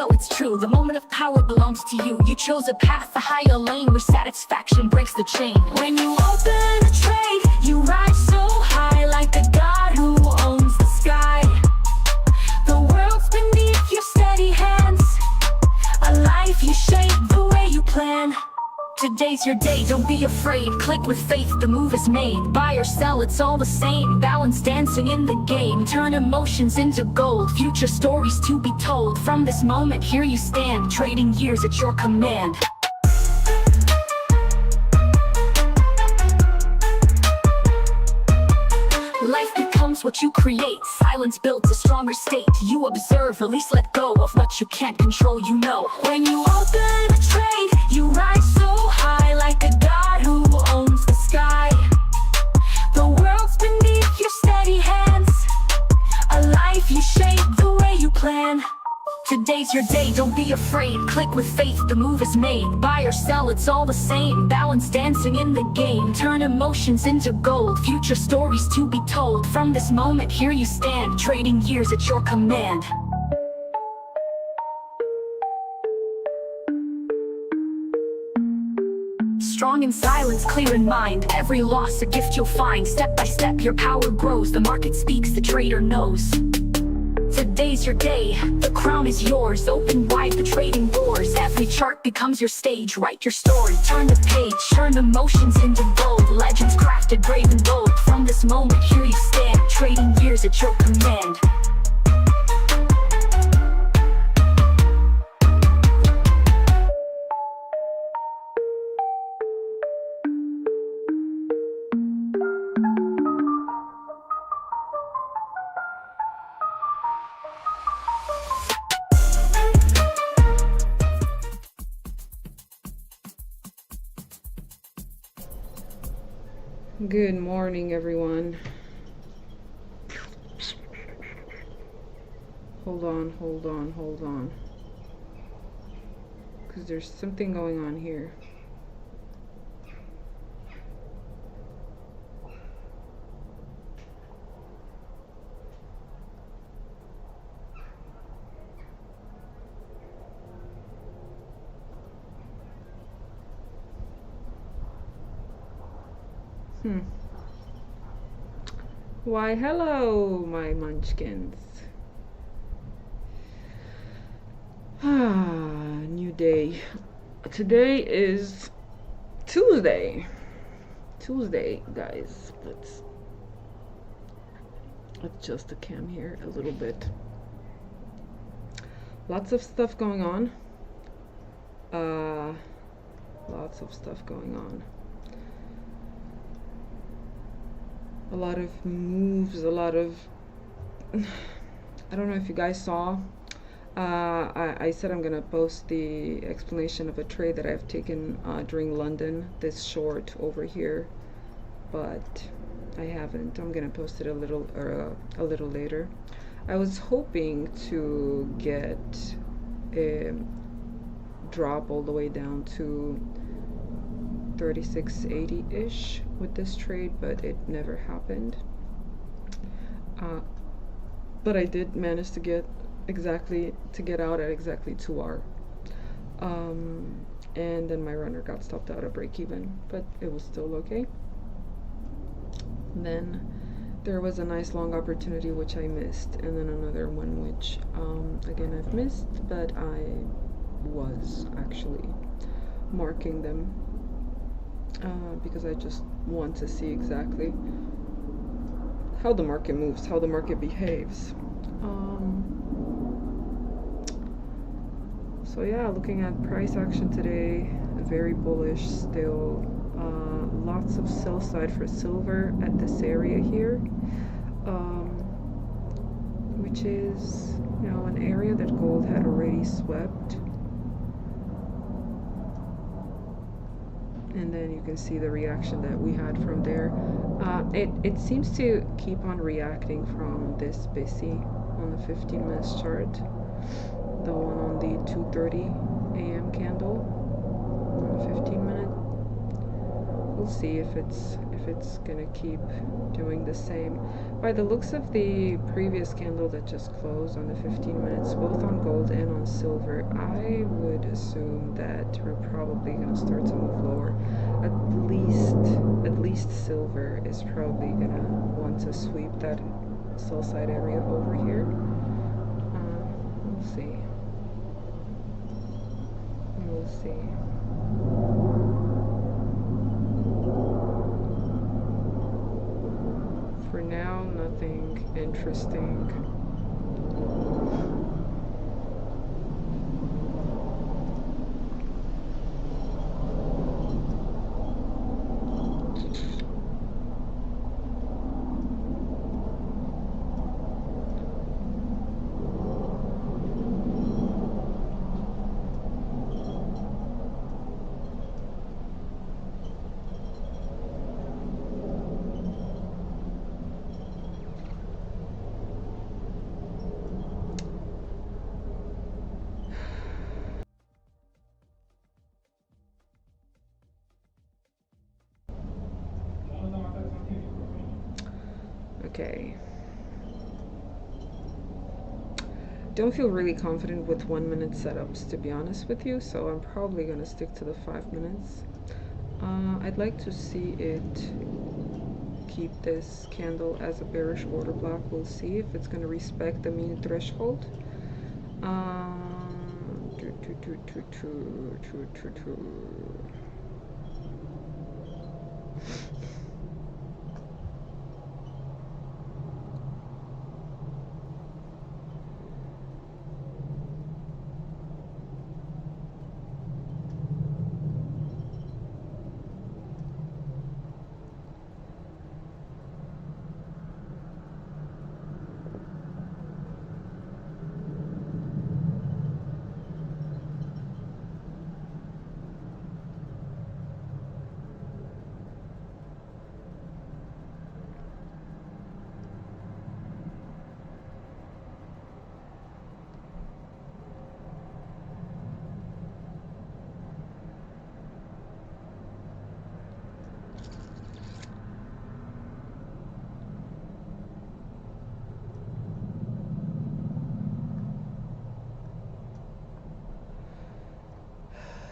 know it's true. The moment of power belongs to you. You chose a path, a higher lane where satisfaction breaks the chain. When you open a trade, you rise so high like the god who owns the sky. The world's beneath your steady hands, a life you shape the way you plan. Today's your day, don't be afraid. Click with faith, the move is made. Buy or sell, it's all the same. Balance dancing in the game. Turn emotions into gold. Future stories to be told. From this moment, here you stand. Trading years at your command. Life becomes what you create. Silence builds a stronger state. You observe, release, let go of what you can't control, you know. When you open a trade, you rise so high like a god who owns the sky. The world's beneath your steady hands, a life you shape the way you plan. Today's your day, don't be afraid. Click with faith, the move is made. Buy or sell, it's all the same. Balance dancing in the game. Turn emotions into gold. Future stories to be told. From this moment, here you stand. Trading years at your command. Strong in silence, clear in mind. Every loss a gift you'll find. Step by step your power grows. The market speaks, the trader knows. Today's your day, the crown is yours. Open wide the trading doors. Every chart becomes your stage. Write your story, turn the page. Turn emotions into gold. Legends crafted, brave and bold. From this moment, here you stand. Trading years at your command. Good morning, everyone. Hold on. Because there's something going on here. Why, hello, my munchkins. New day. Today is Tuesday. Guys. Let's adjust the cam here a little bit. Lots of stuff going on. A lot of moves, a lot of I don't know if you guys saw, I said I'm gonna post the explanation of a trade that I've taken during London, this short over here, but I haven't. I'm gonna post it a little later. I was hoping to get a drop all the way down to 3680-ish with this trade, but it never happened. But I did manage to get out at exactly 2R. And then my runner got stopped out at break even, but it was still okay. Then there was a nice long opportunity which I missed, and then another one which again I've missed, but I was actually marking them because I just want to see exactly how the market moves, how the market behaves. So yeah, looking at price action today, very bullish still. Lots of sell side for silver at this area here, which is, you know, an area that gold had already swept. And then you can see the reaction that we had from there. It seems to keep on reacting from this BISI on the 15 minutes chart, the one on the 2:30 a.m. candle on the 15 minute. we'll see if it's gonna keep doing the same. By the looks of the previous candle that just closed on the 15 minutes, both on gold and on silver, I would assume that we're probably gonna start to move lower. At least silver is probably gonna want to sweep that sell side area over here. We'll see. We'll see. For now, nothing interesting. Okay. Don't feel really confident with 1 minute setups, to be honest with you, so I'm probably gonna stick to the 5 minutes. I'd like to see it keep this candle as a bearish order block. We'll see if it's gonna respect the mean threshold.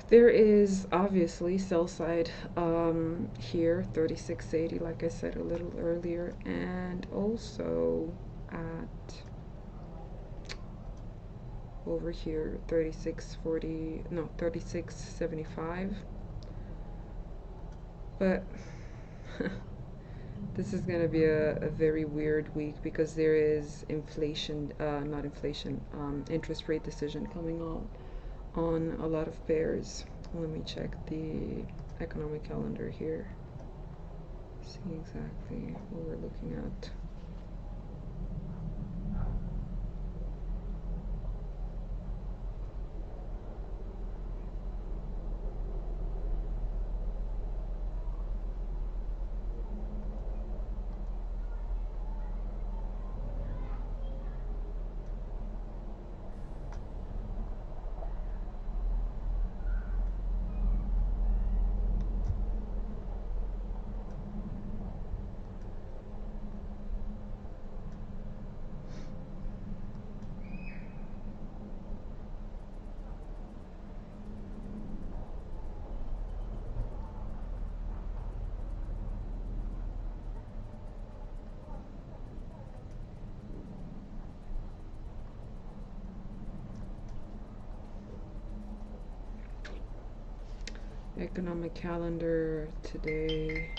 There is obviously sell side here, 3680, like I said a little earlier, and also at over here 3640, no, 3675. But this is going to be a very weird week because there is inflation, not inflation, interest rate decision coming on a lot of pairs. Let me check the economic calendar here. See exactly what we're looking at. Economic calendar today.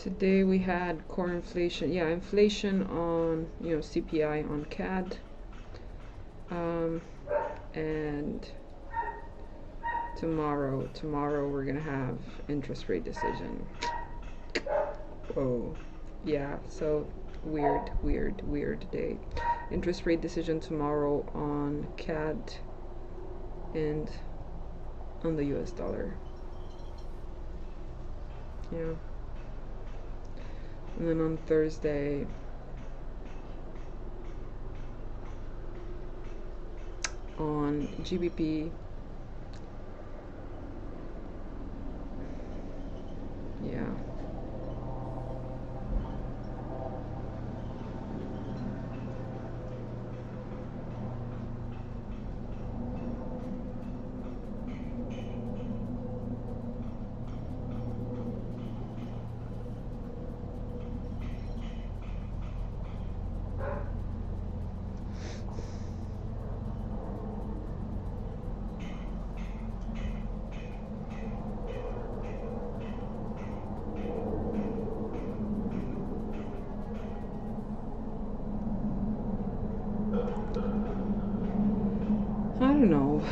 Today we had core inflation. Yeah, inflation on, you know, CPI on CAD. And tomorrow we're gonna have interest rate decision. Oh, yeah, so weird day. Interest rate decision tomorrow on CAD and on the US dollar. Yeah. And then on Thursday, on GBP, yeah. I don't know.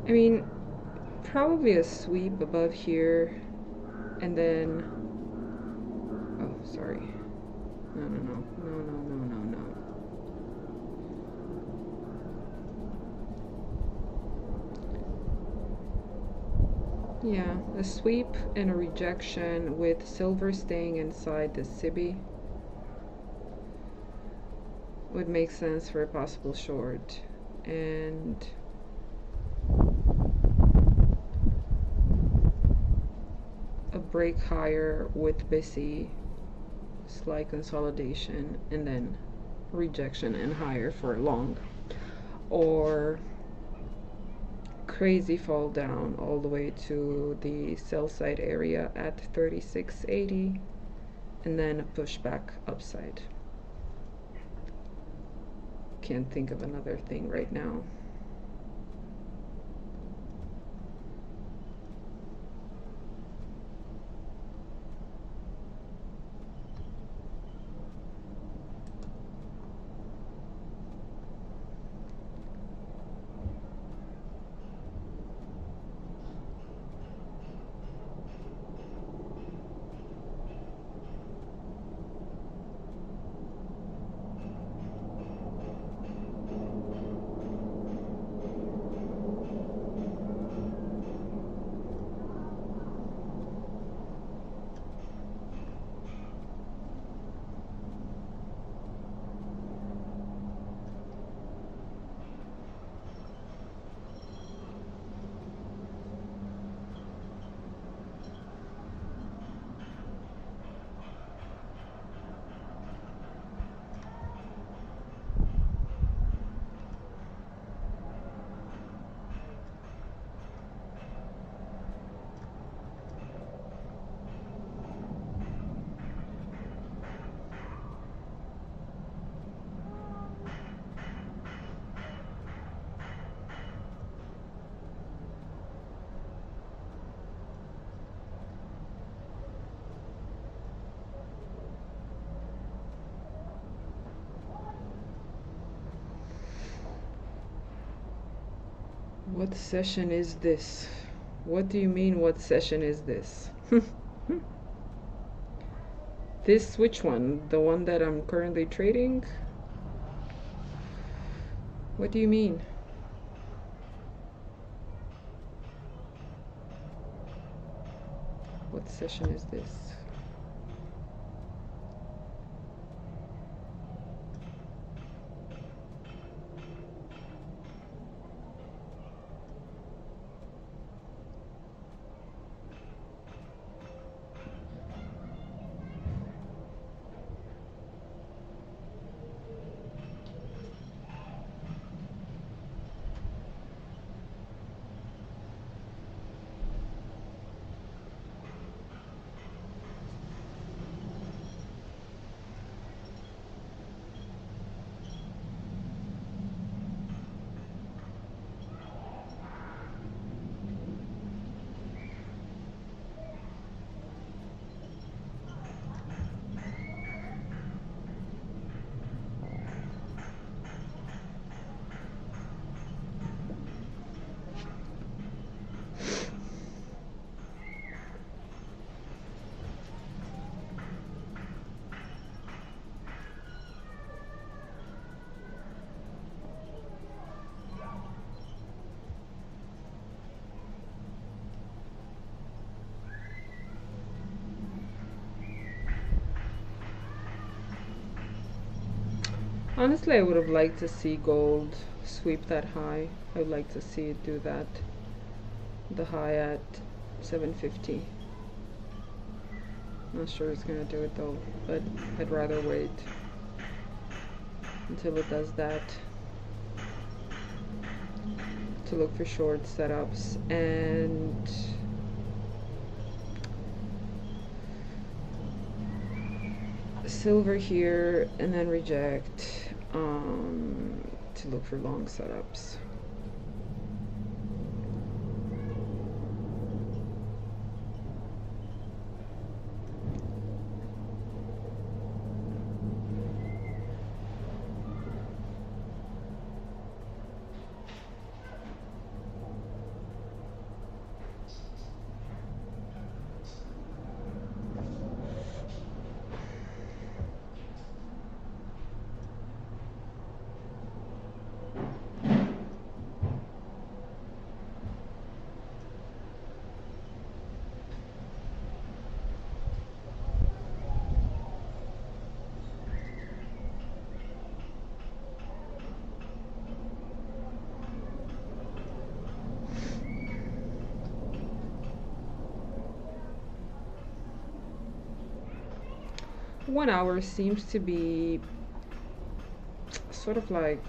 I mean, probably a sweep above here, and then, oh, sorry. No. Yeah, a sweep and a rejection with silver staying inside the SIBI would make sense for a possible short. And a break higher with BISI, slight consolidation, and then rejection and higher for long. Or crazy fall down all the way to the sell side area at 36.80 and then a pushback upside. Can't think of another thing right now. What session is this? What do you mean, what session is this? This, which one? The one that I'm currently trading? What do you mean? What session is this? Honestly, I would have liked to see gold sweep that high. I would like to see it do that. The high at 750. Not sure it's gonna do it though, but I'd rather wait until it does that to look for short setups. And silver here, and then reject to look for long setups. One hour seems to be sort of like,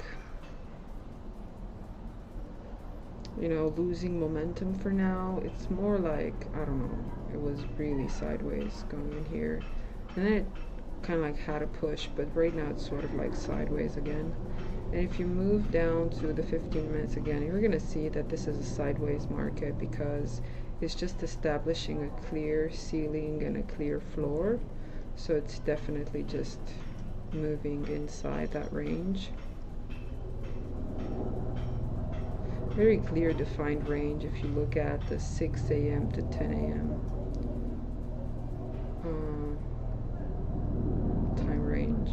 you know, losing momentum for now. It's more like, I don't know, it was really sideways going in here, and then it kind of like had a push, but right now it's sort of like sideways again. And if you move down to the 15 minutes again, you're gonna see that this is a sideways market because it's just establishing a clear ceiling and a clear floor. So it's definitely just moving inside that range. Very clear defined range if you look at the 6 a.m. to 10 a.m. Time range.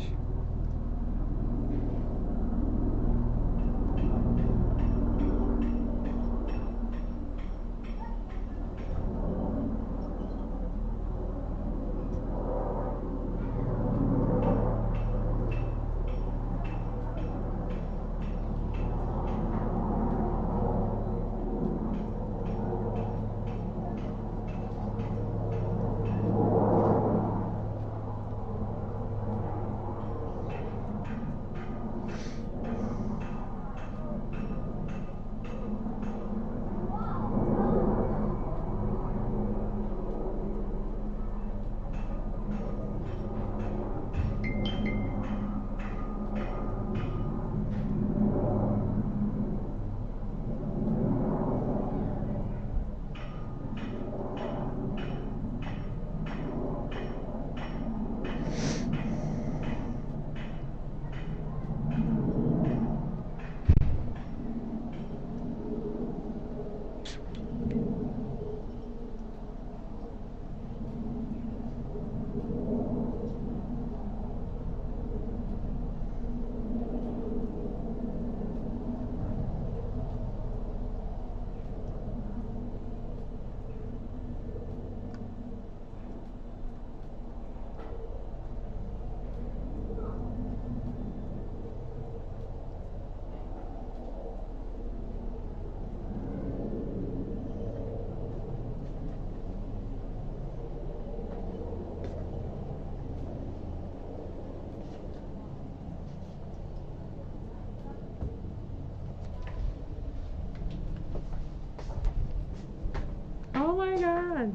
Oh my god!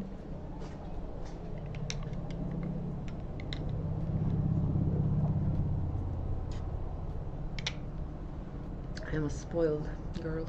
I am a spoiled girl.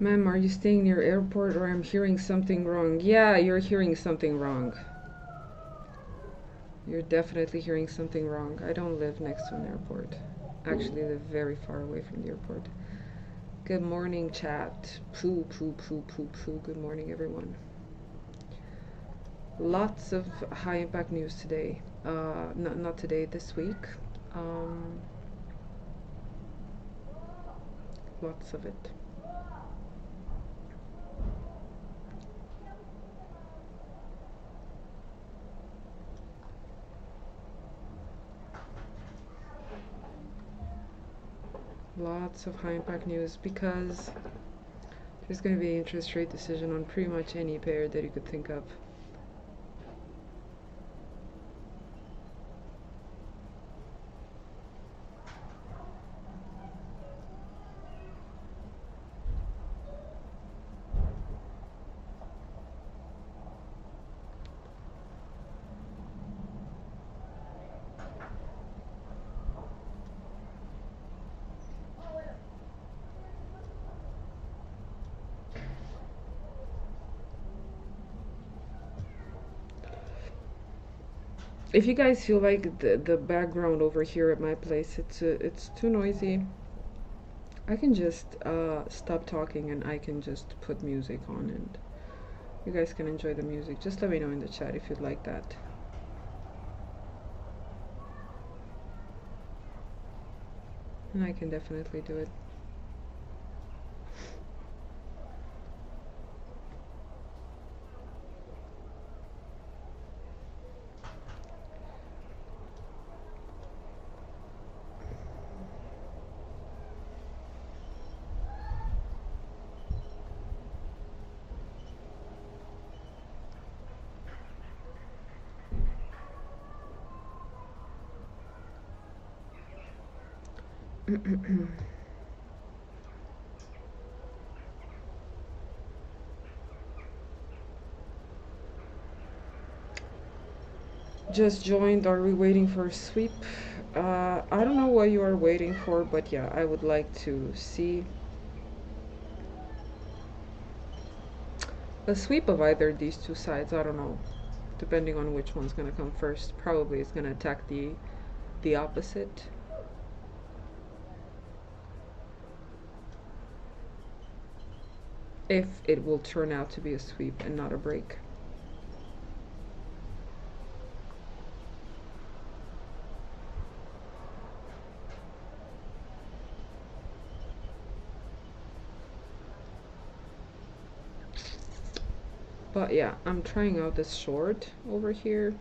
Ma'am, are you staying near airport or I'm hearing something wrong? Yeah, you're hearing something wrong. You're definitely hearing something wrong. I don't live next to an airport. Actually, I live very far away from the airport. Good morning, chat. Poo, poo, poo, poo, poo. Good morning, everyone. Lots of high impact news today. Not today, this week. Lots of it. Lots of high impact news because there's going to be an interest rate decision on pretty much any pair that you could think of. If you guys feel like the background over here at my place, it's too noisy, I can just stop talking and I can just put music on and you guys can enjoy the music. Just let me know in the chat if you'd like that. And I can definitely do it. Just joined. Are we waiting for a sweep? I don't know what you are waiting for, but yeah, I would like to see a sweep of either these two sides. I don't know, depending on which one's gonna come first. Probably it's gonna attack the opposite. If it will turn out to be a sweep and not a break. But yeah, I'm trying out this short over here.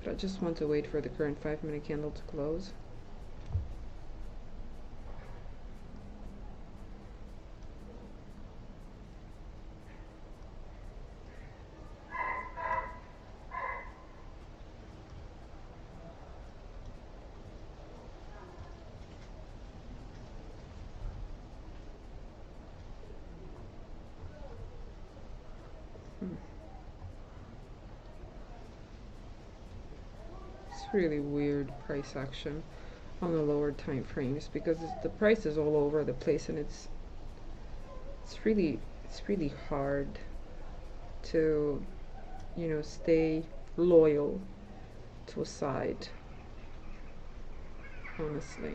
But I just want to wait for the current 5-minute candle to close. Really weird price action on the lower time frames because the price is all over the place and it's really hard to, you know, stay loyal to a side, honestly.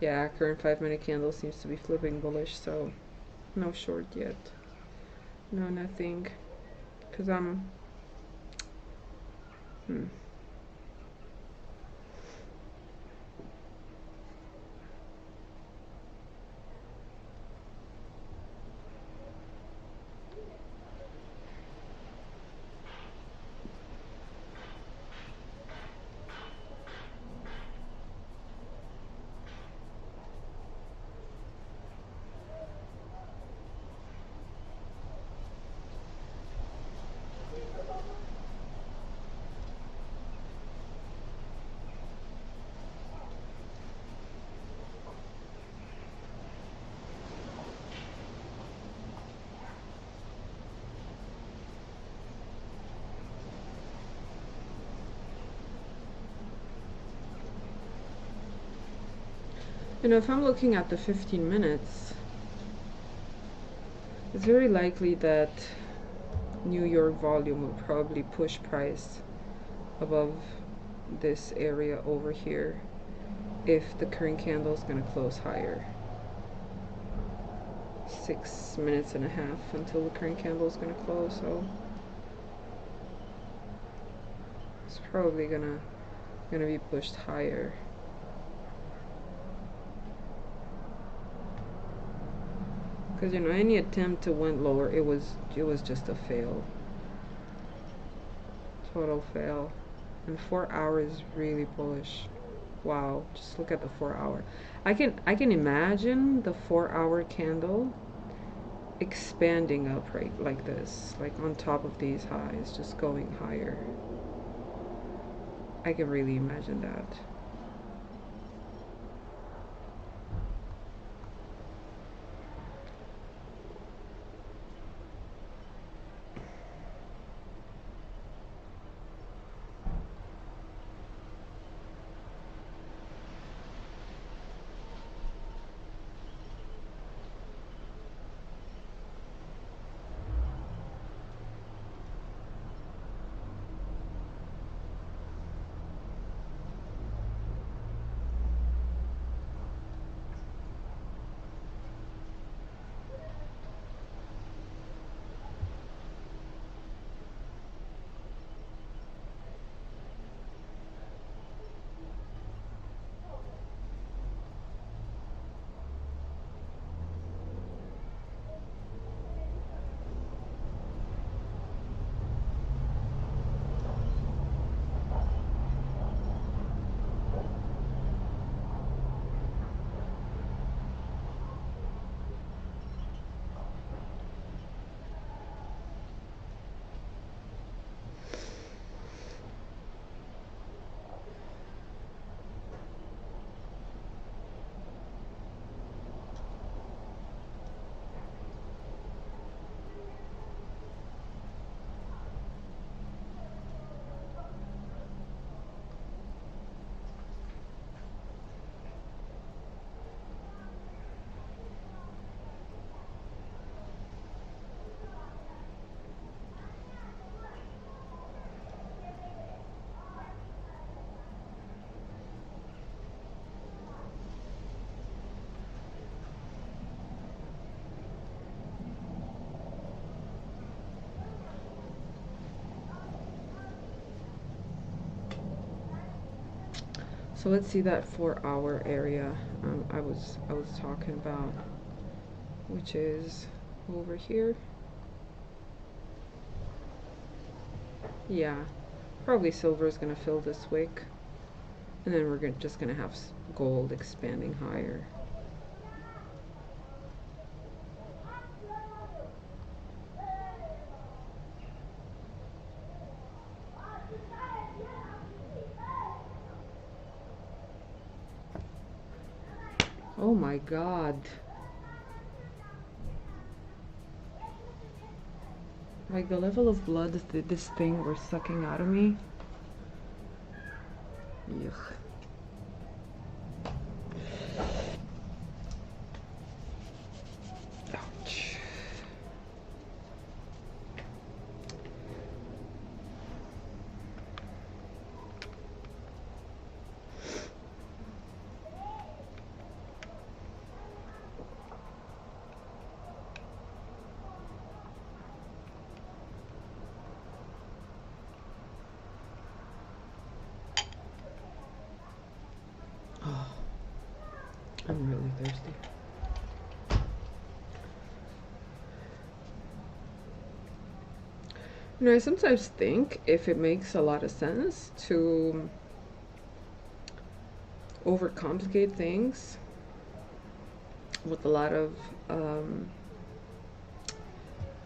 Yeah, current 5-minute candle seems to be flipping bullish, so no short yet, no nothing, because I'm You know, if I'm looking at the 15 minutes, it's very likely that New York volume will probably push price above this area over here if the current candle is going to close higher. 6 minutes and a half until the current candle is going to close, so it's probably gonna be pushed higher. Because, you know, any attempt to went lower, it was just a fail. Total fail. And 4 hours is really bullish. Wow, just look at the 4 hour. I can imagine the 4 hour candle expanding up right like this, like on top of these highs, just going higher. I can really imagine that. So let's see that 4 hour area I was talking about, which is over here. Yeah, probably silver is going to fill this wick, and then we're just going to have gold expanding higher. Oh my God. Like the level of blood that this thing was sucking out of me. Yuck. Ouch. I'm really thirsty. You know, I sometimes think if it makes a lot of sense to overcomplicate things with a lot of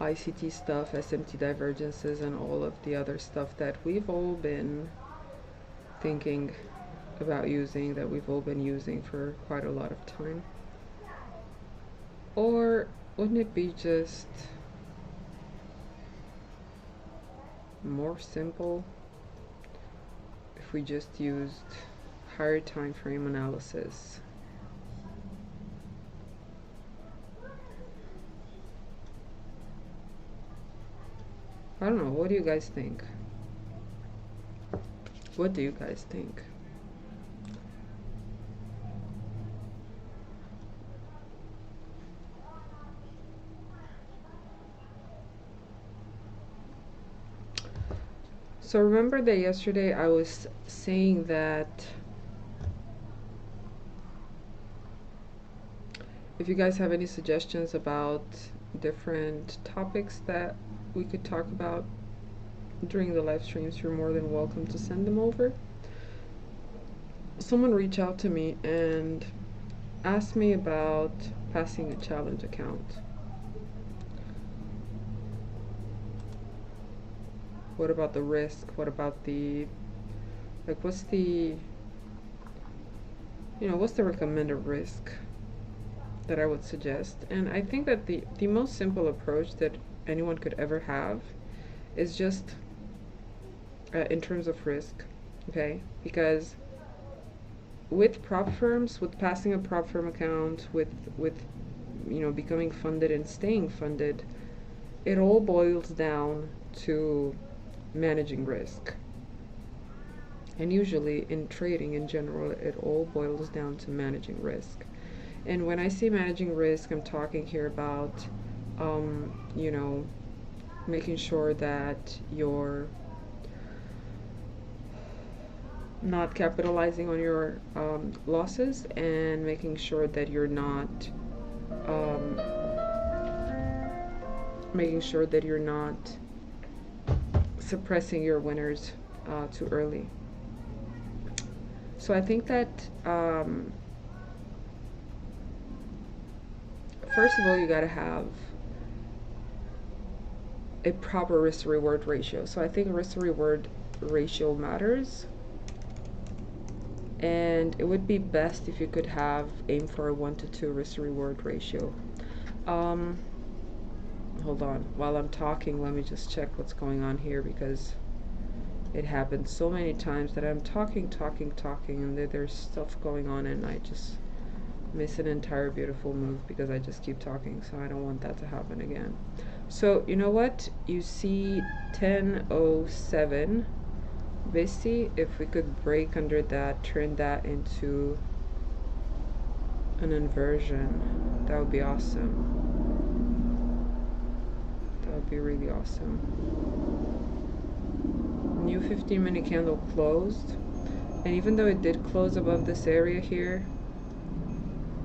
ICT stuff, SMT divergences, and all of the other stuff that we've all been thinking about using, that we've all been using for quite a lot of time. Or wouldn't it be just more simple if we just used higher time frame analysis I don't know, what do you guys think? What do you guys think? So remember that yesterday I was saying that if you guys have any suggestions about different topics that we could talk about during the live streams, you're more than welcome to send them over. Someone reached out to me and asked me about passing a challenge account. What about the risk? What about the, like, what's the, what's the recommended risk that I would suggest? And I think that the most simple approach that anyone could ever have is just in terms of risk, okay? Because with prop firms, with passing a prop firm account, with becoming funded and staying funded, it all boils down to managing risk. And usually in trading in general, it all boils down to managing risk. And when I say managing risk, I'm talking here about making sure that you're not capitalizing on your losses, and making sure that you're not suppressing your winners too early. So I think that first of all, you gotta have a proper risk-to-reward ratio. So I think risk-to-reward ratio matters, and it would be best if you could aim for a 1-to-2 risk-to-reward ratio. Hold on, while I'm talking, let me just check what's going on here, because it happens so many times that I'm talking, and there's stuff going on, and I just miss an entire beautiful move because I just keep talking. So I don't want that to happen again. So you know what? You see 10.07. Basically, if we could break under that, turn that into an inversion, that would be awesome. That would be really awesome. New 15-minute candle closed, and even though it did close above this area here,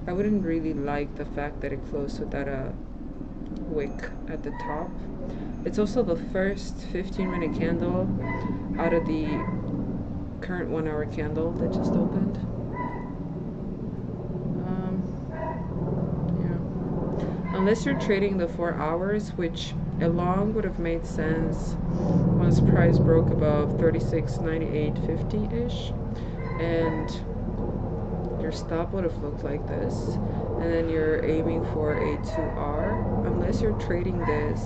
I wouldn't really like the fact that it closed without a wick at the top. It's also the first 15-minute candle out of the current 1-hour candle that just opened. Yeah. Unless you're trading the 4 hours, which along would have made sense once price broke above 36.9850-ish, and your stop would have looked like this, and then you're aiming for a 2R. Unless you're trading this,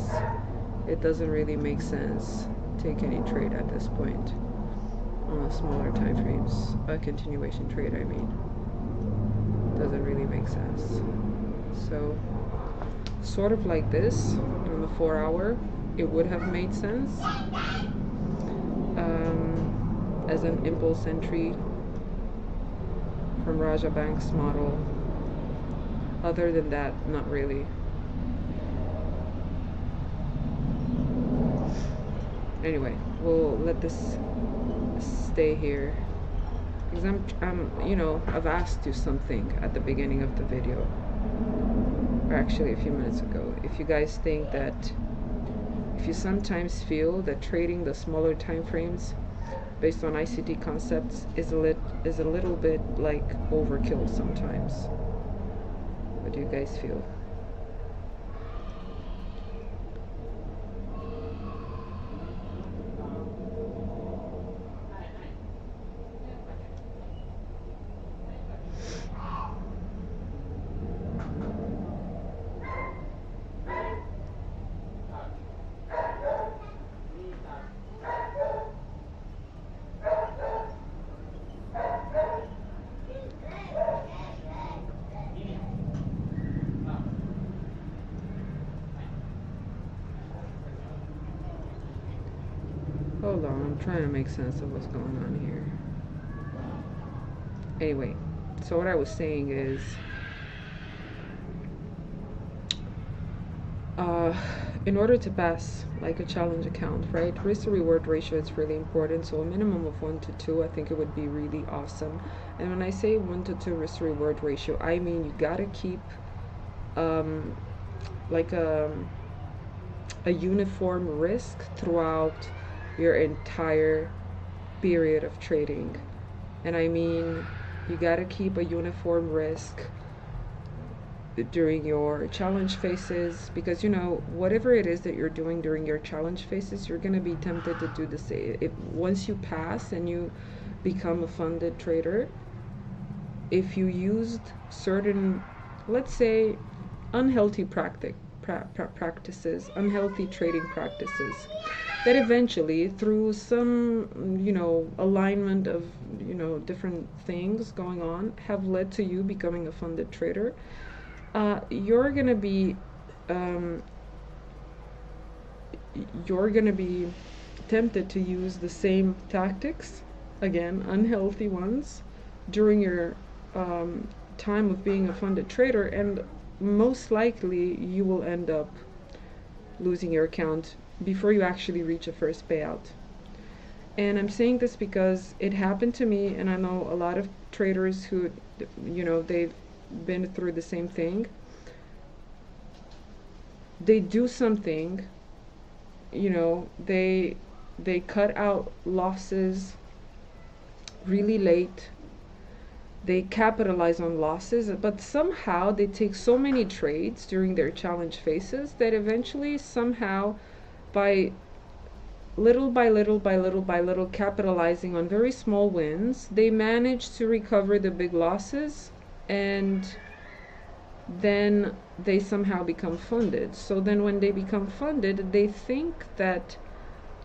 it doesn't really make sense to take any trade at this point on the smaller time frames. A continuation trade, I mean, doesn't really make sense. So sort of like this on the 4 hour, it would have made sense as an impulse entry from Raja Bank's model. Other than that, not really. Anyway, we'll let this stay here, because I've asked you something at the beginning of the video, or actually a few minutes ago. If you guys think that, if you sometimes feel that trading the smaller time frames based on ICT concepts is a little bit like overkill sometimes. What do you guys feel? Hold on, I'm trying to make sense of what's going on here. Anyway, so what I was saying is, in order to pass like a challenge account, right, risk to reward ratio is really important. So a minimum of 1 to 2, I think it would be really awesome. And when I say 1 to 2 risk to reward ratio, I mean you gotta keep like a uniform risk throughout your entire period of trading. And I mean you gotta keep a uniform risk during your challenge phases, because you know, whatever it is that you're doing during your challenge phases, you're going to be tempted to do the same. Once you pass and you become a funded trader, if you used certain, let's say, unhealthy practices, unhealthy trading practices, that eventually through some, you know, alignment of, you know, different things going on have led to you becoming a funded trader, you're gonna be tempted to use the same tactics, again, unhealthy ones, during your time of being a funded trader, and most likely you will end up losing your account before you actually reach a first payout. And I'm saying this because it happened to me, and I know a lot of traders who, you know, they've been through the same thing. They do something, you know, they cut out losses really late, they capitalize on losses, but somehow they take so many trades during their challenge phases that eventually somehow by little by little capitalizing on very small wins, they manage to recover the big losses, and then they somehow become funded. So then when they become funded, they think that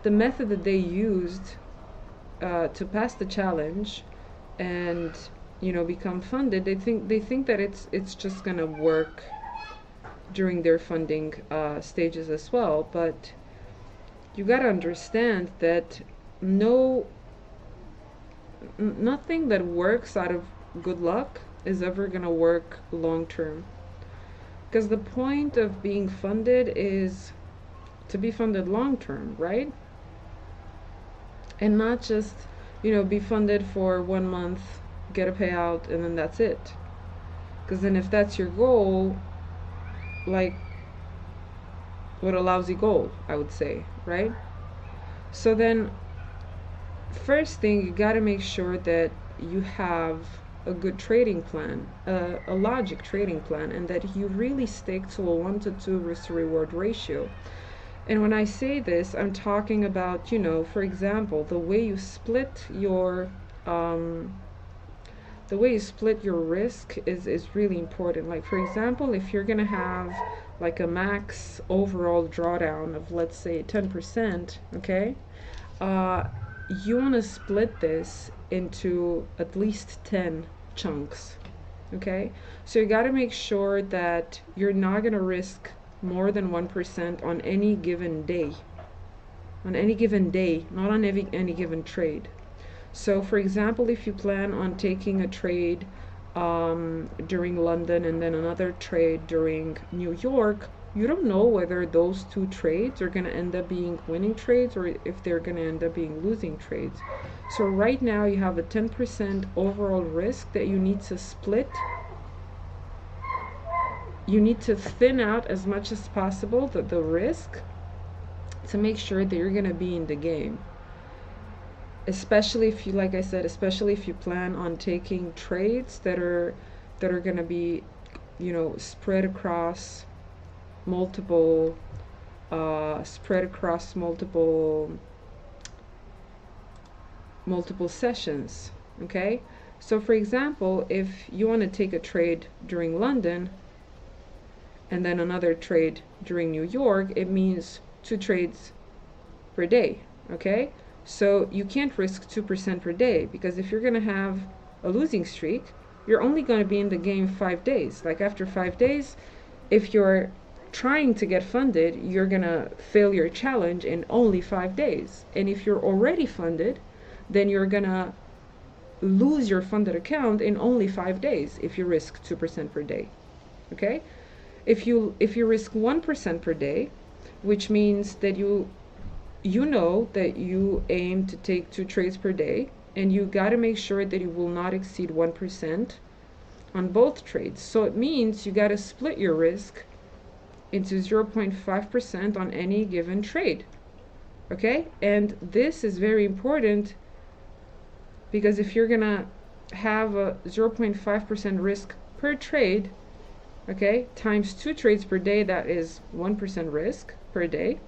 the method that they used to pass the challenge and, you know, become funded, they think that it's just gonna work during their funding stages as well. But you gotta understand that nothing that works out of good luck is ever gonna work long term, because the point of being funded is to be funded long term, right? And not just, you know, be funded for 1 month, get a payout, and then that's it. Because then if that's your goal, like, what a lousy goal, I would say, right? So then first thing, you got to make sure that you have a good trading plan, a logic trading plan, and that you really stick to a 1 to 2 risk to reward ratio. And when I say this, I'm talking about, you know, for example, the way you split your risk is really important. Like, for example, if you're gonna have like a max overall drawdown of, let's say, 10%, okay, you want to split this into at least 10 chunks, okay? So you got to make sure that you're not going to risk more than 1% on any given day. On any given day, not on any given trade. So for example, if you plan on taking a trade during London and then another trade during New York, you don't know whether those 2 trades are going to end up being winning trades or if they're going to end up being losing trades. So right now you have a 10% overall risk that you need to split. You need to thin out as much as possible the risk to make sure that you're going to be in the game. Especially if you, like I said, especially if you plan on taking trades that are going to be, you know, spread across multiple sessions, okay? So for example, if you want to take a trade during London and then another trade during New York, it means 2 trades per day, okay? So you can't risk 2% per day, because if you're going to have a losing streak, you're only going to be in the game 5 days. Like after 5 days, if your trying to get funded, you're gonna fail your challenge in only 5 days. And if you're already funded, then you're gonna lose your funded account in only 5 days if you risk 2% per day. Okay? If you risk 1% per day, which means that you know that you aim to take 2 trades per day, and you got to make sure that you will not exceed 1% on both trades. So it means you got to split your risk into 0.5% on any given trade. Okay? And this is very important, because if you're gonna have a 0.5% risk per trade, okay, times 2 trades per day, that is 1% risk per day,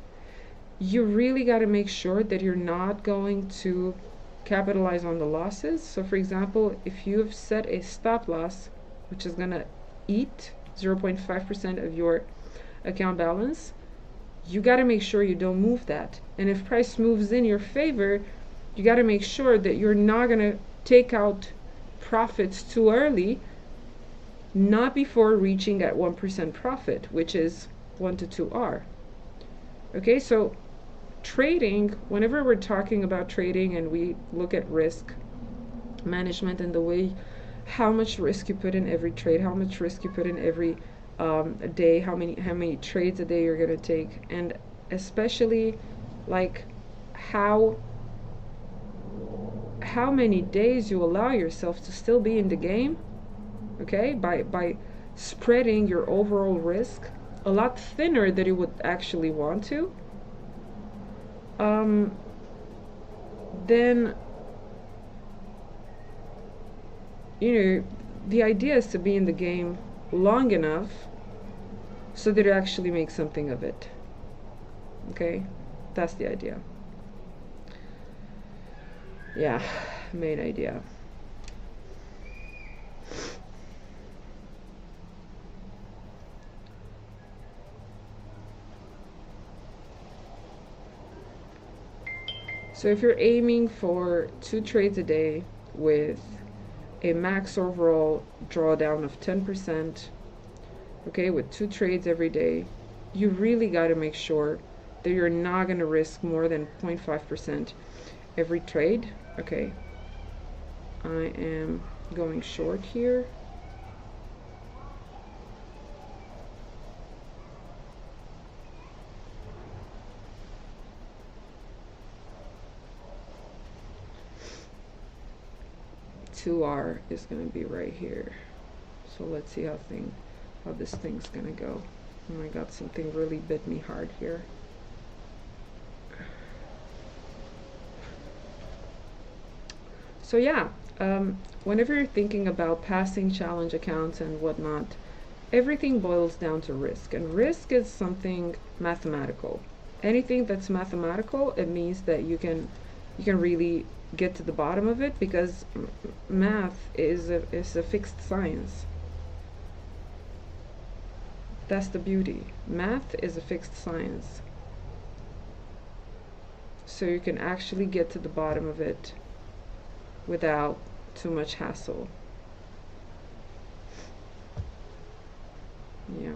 you really got to make sure that you're not going to capitalize on the losses. So for example, if you've set a stop loss, which is gonna eat 0.5% of your account balance, you got to make sure you don't move that. And if price moves in your favor, you got to make sure that you're not going to take out profits too early, not before reaching at 1% profit, which is 1 to 2R. Okay, so trading, whenever we're talking about trading and we look at risk management and the way, how much risk you put in every trade, how much risk you put in every a day, how many trades a day you're gonna take, and especially like how many days you allow yourself to still be in the game, okay, by spreading your overall risk a lot thinner than you would actually want to, then the idea is to be in the game long enough so that you actually make something of it. Okay, that's the idea. Yeah, main idea. So if you're aiming for 2 trades a day with a max overall drawdown of 10%, okay, with 2 trades every day, you really got to make sure that you're not going to risk more than 0.5% every trade. Okay, I am going short here. R is going to be right here. So let's see how this thing's going to go. Oh my god, something really bit me hard here. So yeah, whenever you're thinking about passing challenge accounts and whatnot, everything boils down to risk, and risk is something mathematical. Anything that's mathematical, it means that you can really get to the bottom of it, because math is a fixed science. That's the beauty. Math is a fixed science. So you can actually get to the bottom of it without too much hassle. Yeah.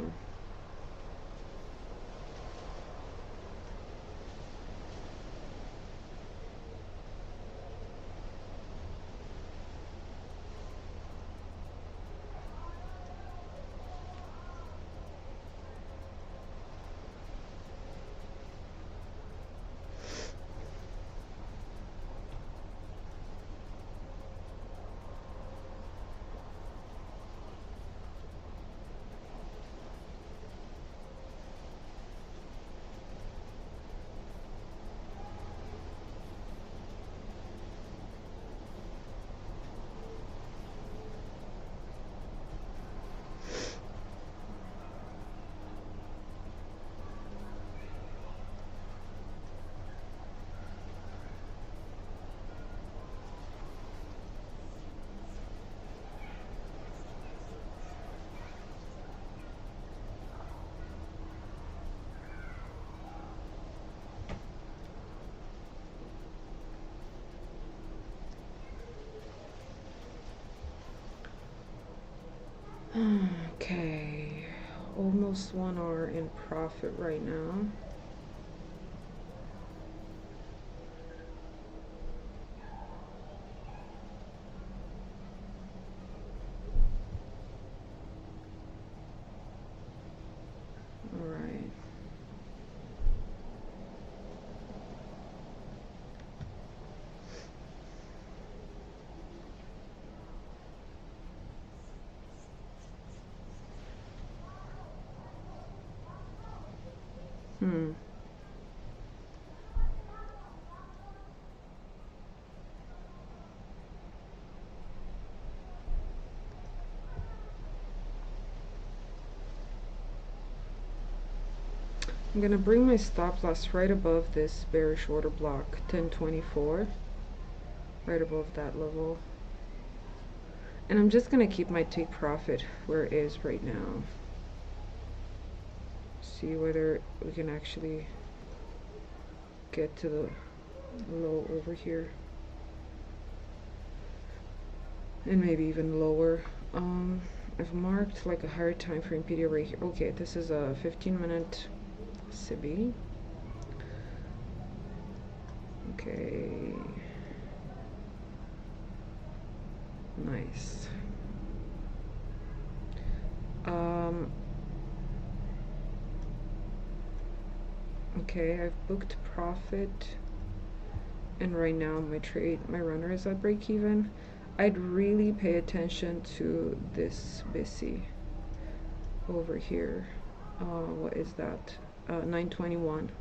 Most one are in profit right now. All right. I'm gonna bring my stop loss right above this bearish order block, 1024, right above that level. And I'm just gonna keep my take profit where it is right now. See whether we can actually get to the low over here. And maybe even lower. I've marked like a higher time frame period right here. Okay, this is a 15-minute CB. Okay. Nice. Okay, I've booked profit, and right now my runner is at break even. I'd really pay attention to this BC over here. What is that? 921.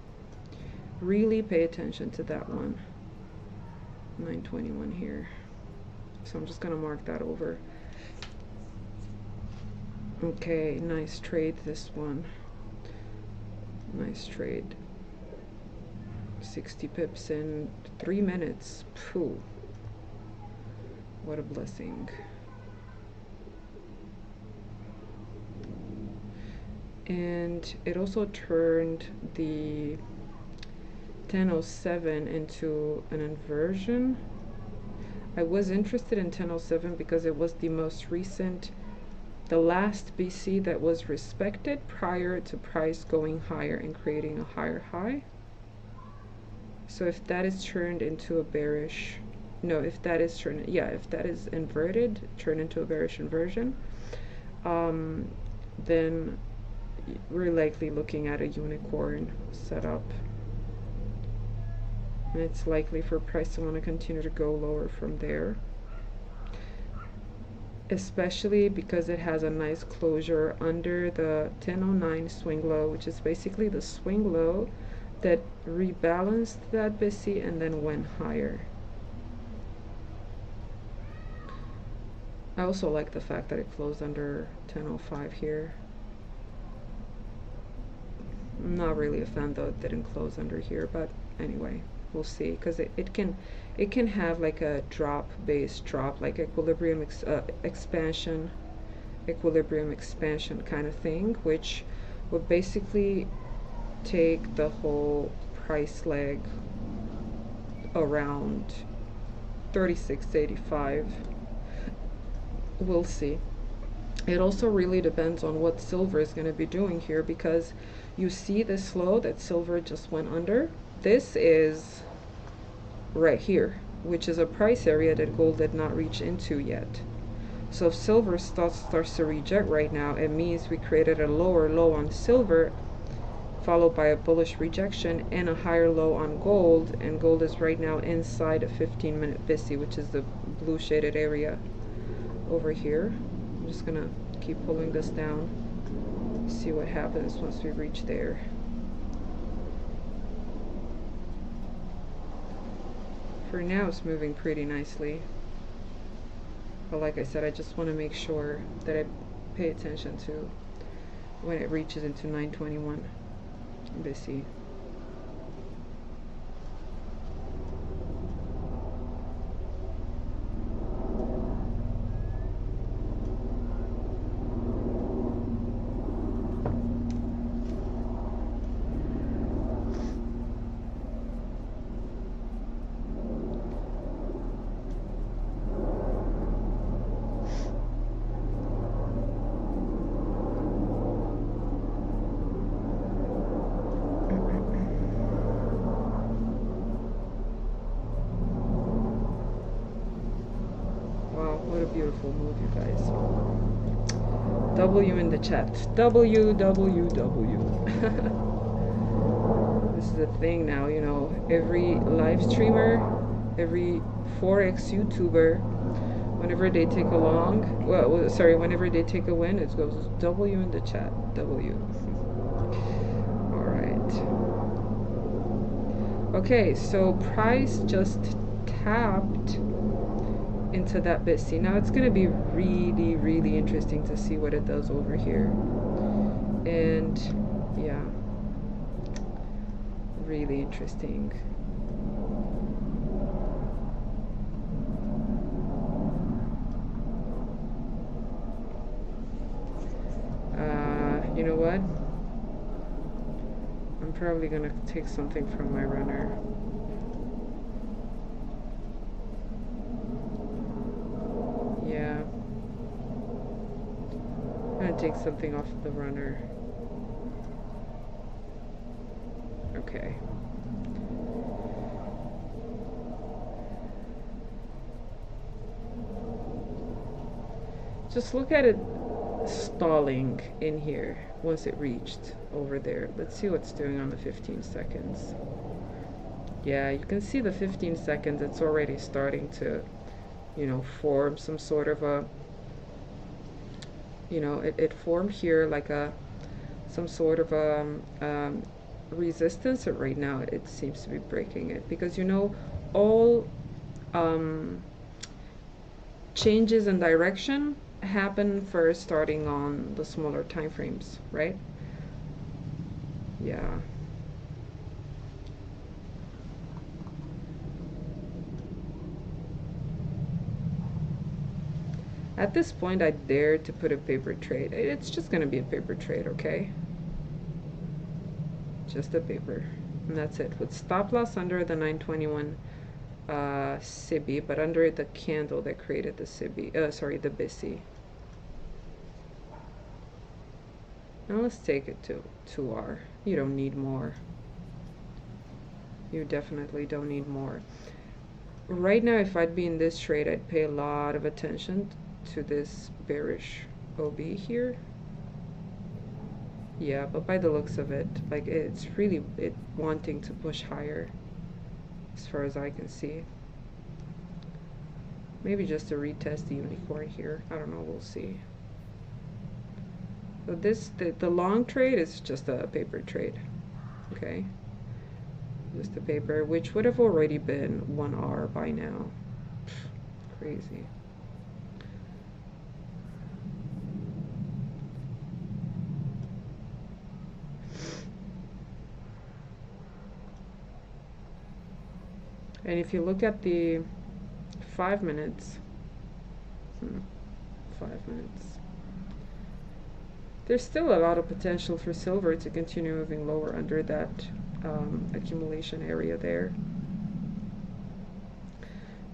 Really pay attention to that one. 921 here. So I'm just gonna mark that over. Okay, nice trade, this one. Nice trade. 60 pips in 3 minutes. Phew. What a blessing. And it also turned the 1007 into an inversion. I was interested in 1007 because it was the most recent, the last BC that was respected prior to price going higher and creating a higher high. So if that is turned into a bearish, no, if that is turned, yeah, if that is inverted, turned into a bearish inversion, then we're likely looking at a unicorn setup. And it's likely for price to want to continue to go lower from there, especially because it has a nice closure under the 1009 swing low, which is basically the swing low that rebalanced that BC and then went higher. I also like the fact that it closed under 1005 here. I'm not really a fan though it didn't close under here, but anyway, we'll see, because it can have like a drop-based drop, like equilibrium expansion kind of thing, which would basically take the whole price leg around 36.85. We'll see. It also really depends on what silver is going to be doing here, because you see this low that silver just went under. This is right here, which is a price area that gold did not reach into yet. So if silver starts to reject right now, it means we created a lower low on silver, followed by a bullish rejection and a higher low on gold, and gold is right now inside a 15-minute BC, which is the blue shaded area over here. I'm just gonna keep pulling this down, see what happens once we reach there. For now it's moving pretty nicely, but like I said, I just want to make sure that I pay attention to when it reaches into 921 BC. beautiful move, you guys. W in the chat. W, W, W. This is the thing now, you know, every live streamer, every Forex YouTuber, whenever they take a long, whenever they take a win, it goes W in the chat. W. Alright. Okay, so price just tapped into that bit. See, now it's going to be really, really interesting to see what it does over here. And yeah, really interesting. You know what? I'm probably going to take something from my runner. Yeah. I'm going to take something off the runner. Okay. Just look at it stalling in here once it reached over there. Let's see what's doing on the 15 seconds. Yeah, you can see the 15 seconds, it's already starting to, you know, form some sort of a, you know, it formed here like some sort of a resistance, and right now it seems to be breaking it, because you know all changes in direction happen first starting on the smaller time frames, right? Yeah. At this point, I dare to put a paper trade. It's just going to be a paper trade, okay? Just a paper. And that's it. With stop loss under the 921 SIBI, but under the candle that created the SIBI, sorry, the BISI. Now let's take it to 2R. You don't need more. You definitely don't need more. Right now, if I'd be in this trade, I'd pay a lot of attention to this bearish OB here. Yeah, but by the looks of it, like it's really wanting to push higher as far as I can see. Maybe just to retest the unicorn here. I don't know, we'll see. So the long trade is just a paper trade, okay? Just a paper, which would have already been 1R by now. Crazy. And if you look at the 5 minutes, 5 minutes, there's still a lot of potential for silver to continue moving lower under that accumulation area there.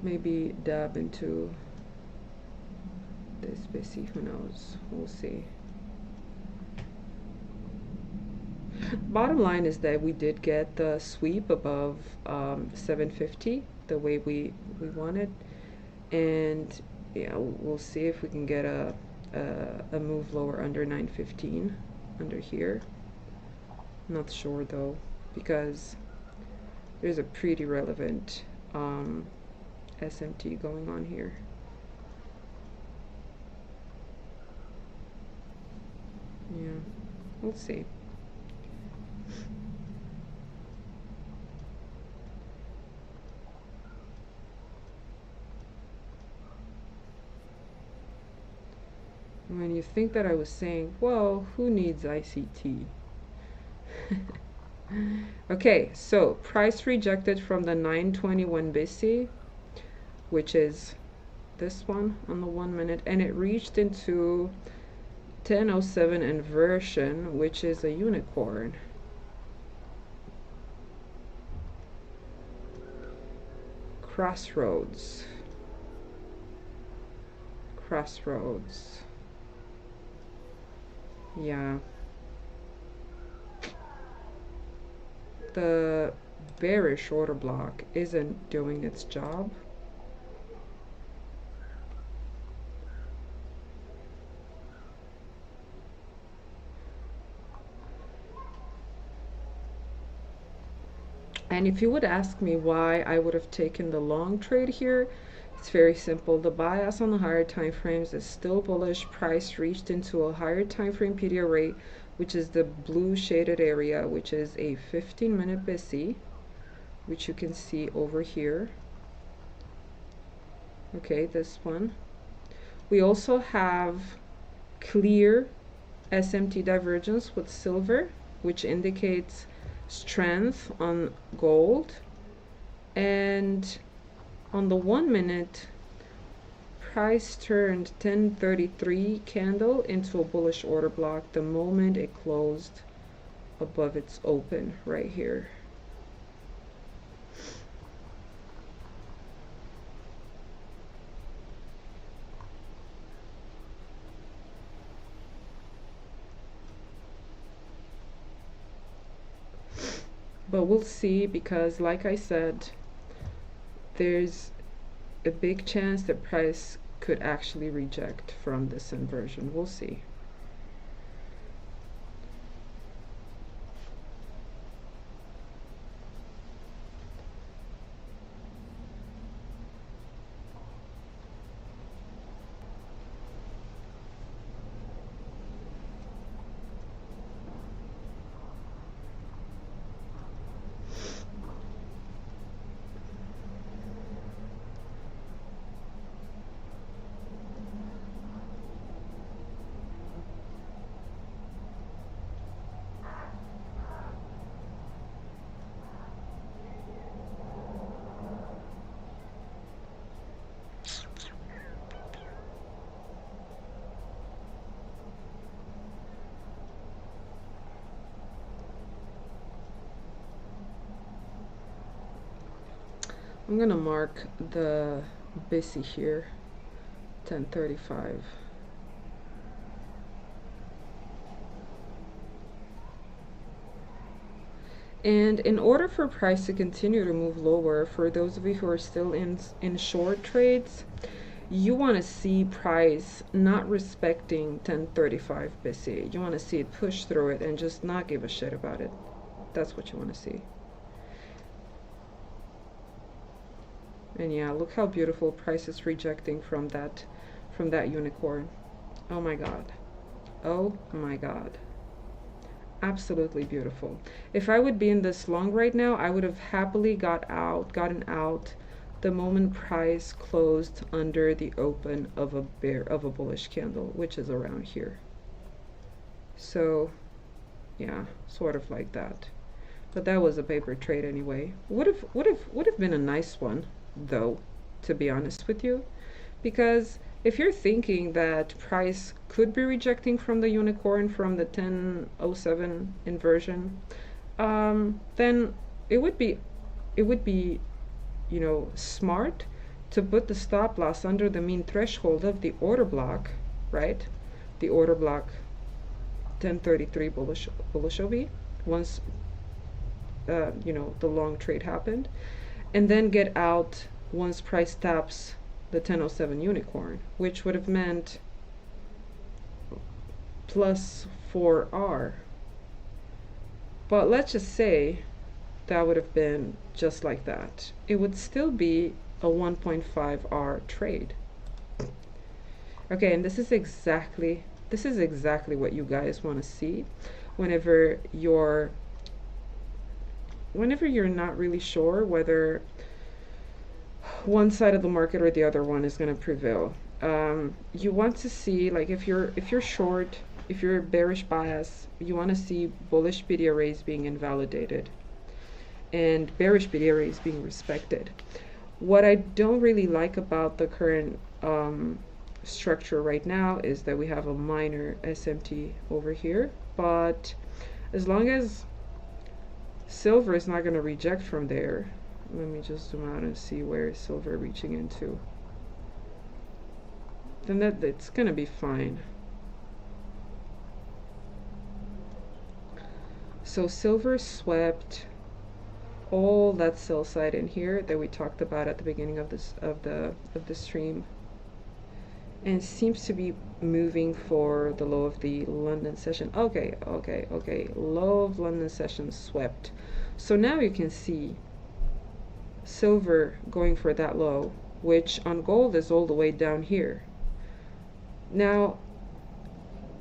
Maybe dab into this BC, who knows, we'll see. Bottom line is that we did get the sweep above 750 the way we wanted, and yeah, we'll see if we can get a move lower under 915 under here. Not sure though, because there's a pretty relevant SMT going on here. Yeah, we'll see. When you think that I was saying, well, who needs ICT? Okay, so price rejected from the 921 BC, which is this one on the 1 minute, and it reached into 1007 inversion, which is a unicorn. Crossroads. Crossroads. Yeah. The bearish order block isn't doing its job. And if you would ask me why I would have taken the long trade here, it's very simple. The bias on the higher time frames is still bullish. Price reached into a higher time frame PDO rate, which is the blue shaded area, which is a 15-minute BSI, which you can see over here. Okay, this one. We also have clear SMT divergence with silver, which indicates strength on gold. And on the 1 minute, price turned 1033 candle into a bullish order block the moment it closed above its open right here. But we'll see, because like I said, there's a big chance that price could actually reject from this inversion. We'll see. I'm gonna mark the BSI here, 1035. And in order for price to continue to move lower, for those of you who are still in short trades, you want to see price not respecting 1035 BSI. You want to see it push through it and just not give a shit about it. That's what you want to see. And yeah, look how beautiful price is rejecting from that unicorn. Oh my god. Oh my god. Absolutely beautiful. If I would be in this long right now, I would have happily gotten out the moment price closed under the open of a bullish candle, which is around here. So yeah, sort of like that. But that was a paper trade anyway. Would have been a nice one though, to be honest with you, because if you're thinking that price could be rejecting from the unicorn from the 1007 inversion, then it would be, you know, smart to put the stop loss under the mean threshold of the order block, right? The order block 1033 bullish OB once you know, the long trade happened, and then get out once price taps the 1007 unicorn, which would have meant plus 4R. But let's just say that would have been just like that. It would still be a 1.5R trade. Okay, and this is exactly what you guys want to see whenever you're not really sure whether one side of the market or the other one is going to prevail. You want to see, like, if you're short, if you're bearish bias, you want to see bullish BD arrays being invalidated and bearish BD arrays being respected. What I don't really like about the current structure right now is that we have a minor SMT over here, but as long as silver is not going to reject from there, let me just zoom out and see where silver reaching into, then it's going to be fine. So silver swept all that sell side in here that we talked about at the beginning of the stream, and seems to be moving for the low of the London session. Okay, low of London session swept. So now you can see silver going for that low, which on gold is all the way down here. Now,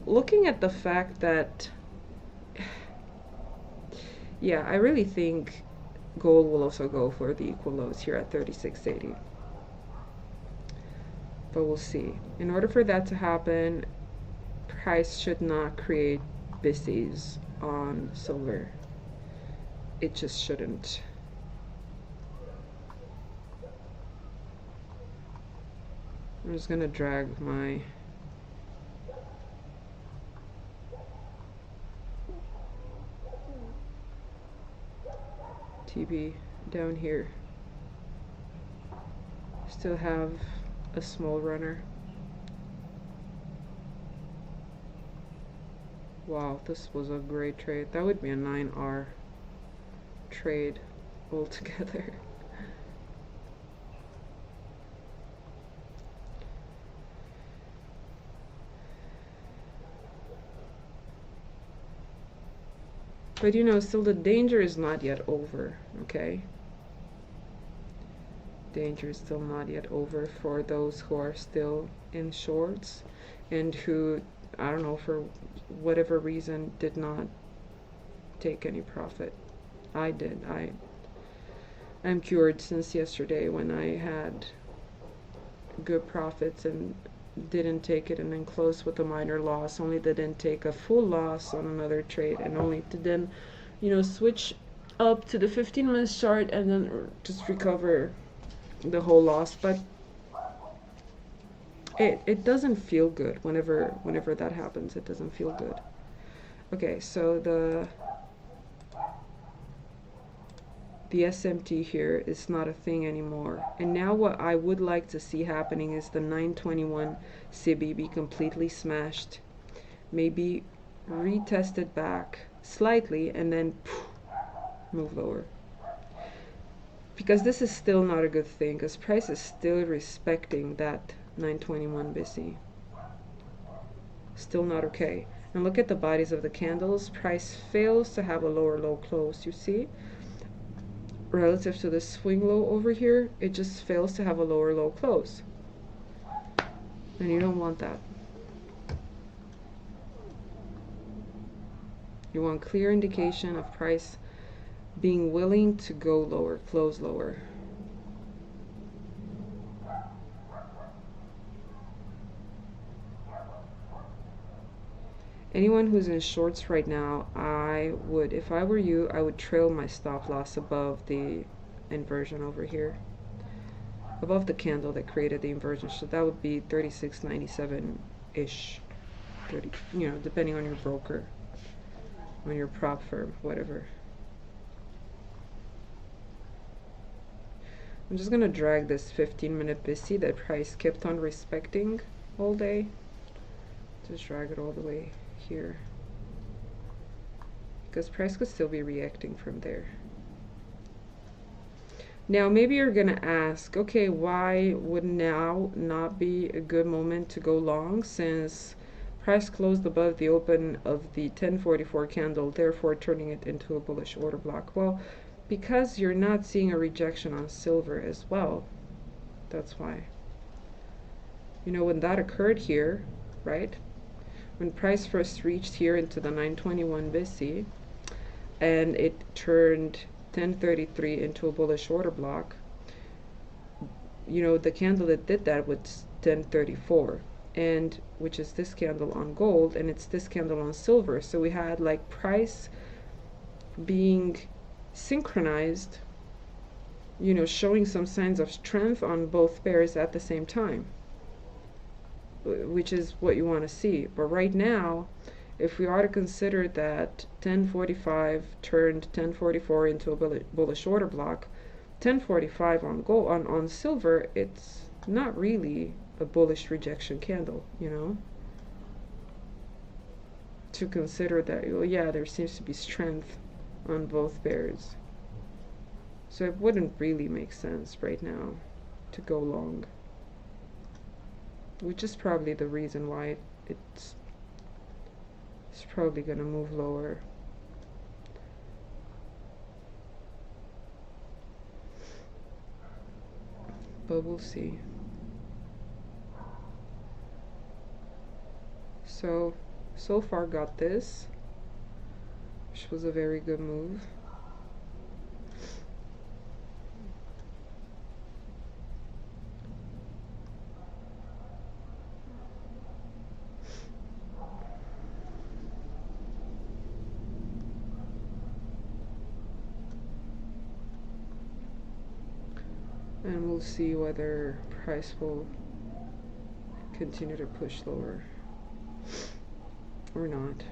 looking at the fact that, yeah, I really think gold will also go for the equal lows here at 36.80. But we'll see. In order for that to happen, price should not create BISIs on silver. It just shouldn't. I'm just gonna drag my TB down here. Still have a small runner. Wow, this was a great trade. That would be a 9R trade altogether. But you know, still the danger is not yet over, okay? Danger is still not yet over for those who are still in shorts and who, I don't know, for whatever reason did not take any profit. I did. I'm cured since yesterday when I had good profits and didn't take it and then closed with a minor loss, only to then take a full loss on another trade and only to then, you know, switch up to the 15-minute chart and then just recover the whole loss. But it doesn't feel good whenever that happens. It doesn't feel good. Okay, so the SMT here is not a thing anymore. And now what I would like to see happening is the 921 CB be completely smashed, maybe retested back slightly, and then move lower. Because this is still not a good thing, because price is still respecting that 921 BISI. Still not okay. And look at the bodies of the candles. Price fails to have a lower low close, you see? Relative to the swing low over here, it just fails to have a lower low close. And you don't want that. You want clear indication of price being willing to go lower, close lower. Anyone who's in shorts right now, I would, if I were you, I would trail my stop loss above the inversion over here, above the candle that created the inversion. So that would be 36.97-ish, 30, you know, depending on your broker, on your prop firm, whatever. I'm just gonna drag this 15-minute BISI that price kept on respecting all day. Just drag it all the way here, because price could still be reacting from there. Now maybe you're gonna ask, okay, why would now not be a good moment to go long, since price closed above the open of the 1044 candle, therefore turning it into a bullish order block? Well, because you're not seeing a rejection on silver as well. That's why. You know, when that occurred here, right, when price first reached here into the 921 BISI and it turned 1033 into a bullish order block, you know, the candle that did that was 1034, and which is this candle on gold, and it's this candle on silver. So we had like price being synchronized, you know, showing some signs of strength on both pairs at the same time, which is what you want to see. But right now, if we are to consider that 1045 turned 1044 into a bullish order block, 1045 on gold, on silver, it's not really a bullish rejection candle, you know, to consider that, well, yeah, there seems to be strength on both pairs. So it wouldn't really make sense right now to go long. which is probably the reason why it's probably gonna move lower. But we'll see. So far got this, which was a very good move. And we'll see whether price will continue to push lower or not.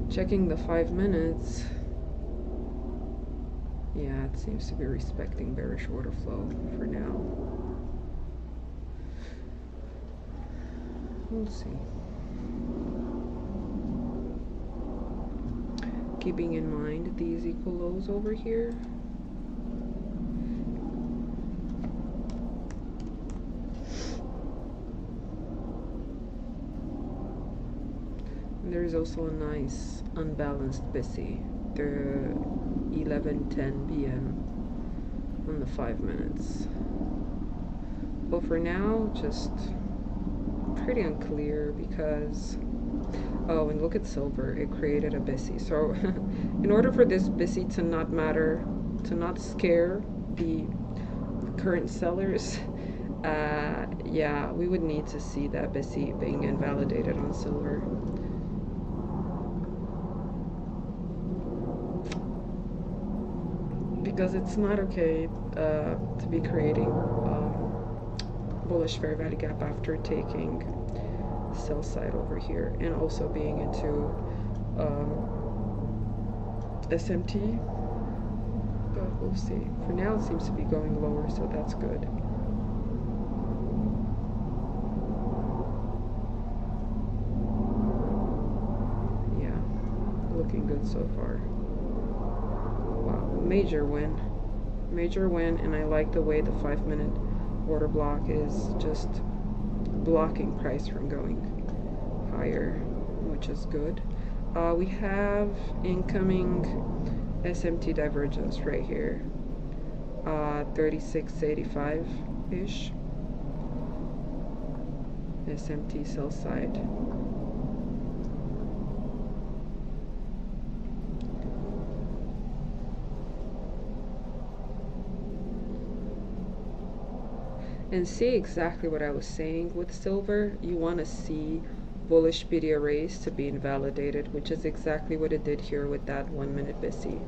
Checking the 5 minutes, yeah, it seems to be respecting bearish order flow for now. We'll see. Keeping in mind these equal lows over here. There's also a nice unbalanced BISI, the 11:10 p.m. on the 5 minutes. But for now, just pretty unclear because, oh, and look at silver, it created a BISI. So in order for this BISI to not matter, to not scare the current sellers, yeah, we would need to see that BISI being invalidated on silver. Because it's not okay to be creating bullish fair value gap after taking sell side over here and also being into SMT. But we'll see. For now, it seems to be going lower, so that's good. Yeah, looking good so far. Major win, and I like the way the 5 minute order block is just blocking price from going higher, which is good. We have incoming SMT divergence right here, 36.85 ish. SMT sell side. And see exactly what I was saying with silver. You want to see bullish PD arrays to be invalidated, which is exactly what it did here with that 1 minute BISI.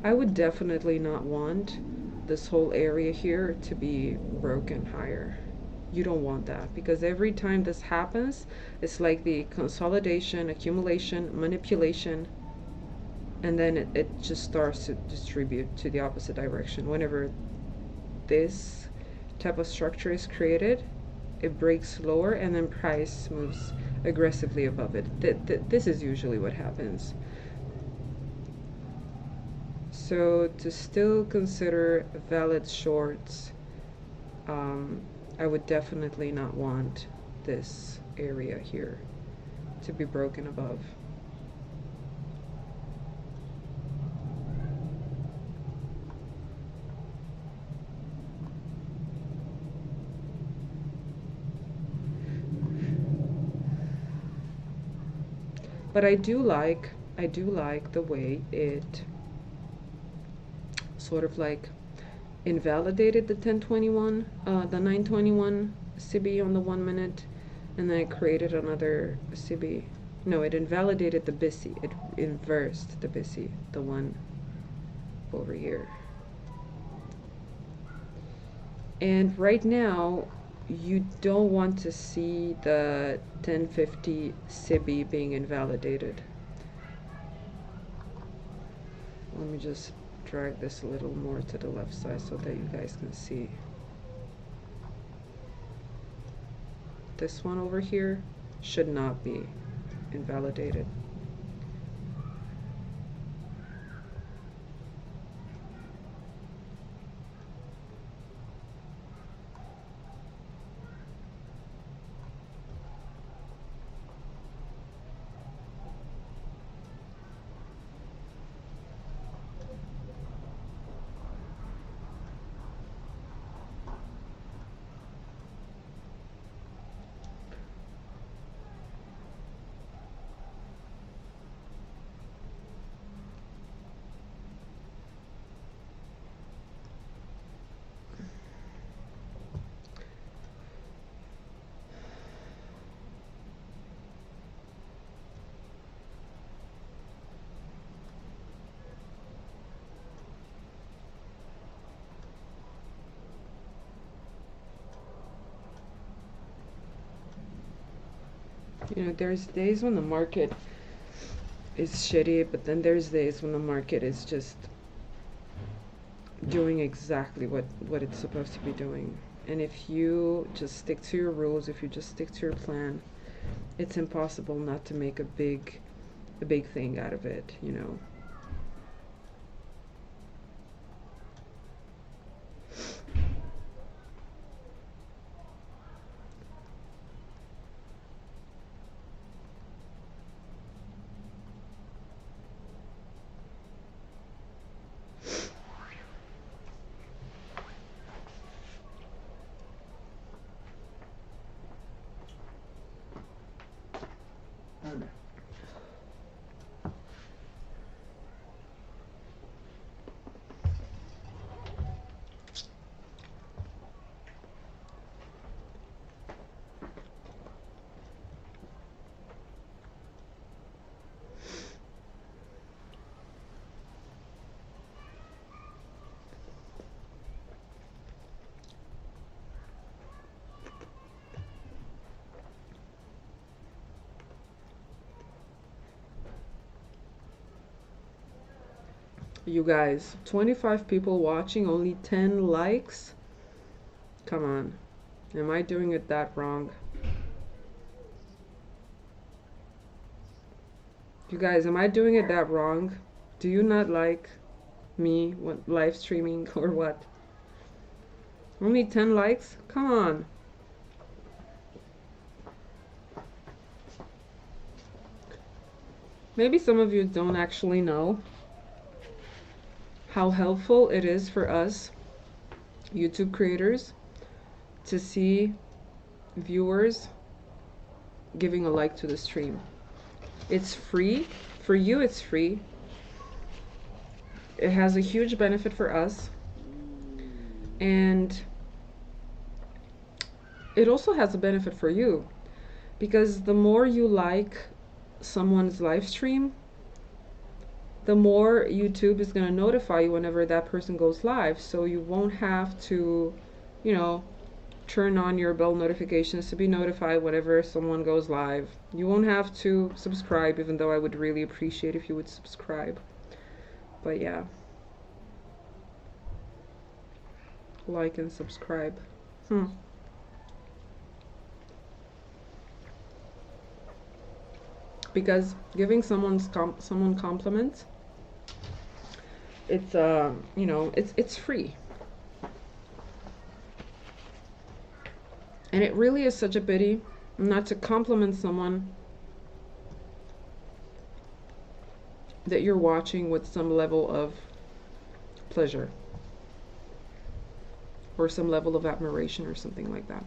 I would definitely not want this whole area here to be broken higher. You don't want that, because every time this happens, it's like the consolidation, accumulation, manipulation, and then it just starts to distribute to the opposite direction. Whenever this type of structure is created, it breaks lower and then price moves aggressively above it. This is usually what happens. So to still consider valid shorts, I would definitely not want this area here to be broken above. But I do like the way it sort of like invalidated the 1021, the 921 CB on the 1 minute, and then it created another CB. No, it invalidated the BISI. It inversed the BISI, the one over here. And right now, you don't want to see the 1050 CB being invalidated. Let me just drag this a little more to the left side so that you guys can see. This one over here should not be invalidated. You know, there's days when the market is shitty, but then there's days when the market is just doing exactly what it's supposed to be doing. And if you just stick to your rules, if you just stick to your plan, it's impossible not to make a big thing out of it, you know. You guys, 25 people watching, only 10 likes? Come on. Am I doing it that wrong? You guys, am I doing it that wrong? Do you not like me live streaming or what? Only 10 likes? Come on. Maybe some of you don't actually know how helpful it is for us YouTube creators to see viewers giving a like to the stream. It's free. For you, it's free. It has a huge benefit for us. And it also has a benefit for you, because the more you like someone's live stream, the more YouTube is going to notify you whenever that person goes live. So you won't have to, you know, turn on your bell notifications to be notified whenever someone goes live. You won't have to subscribe, even though I would really appreciate if you would subscribe. But yeah. Like and subscribe. Because giving someone compliments, it's you know, it's free. And it really is such a pity not to compliment someone that you're watching with some level of pleasure or some level of admiration or something like that.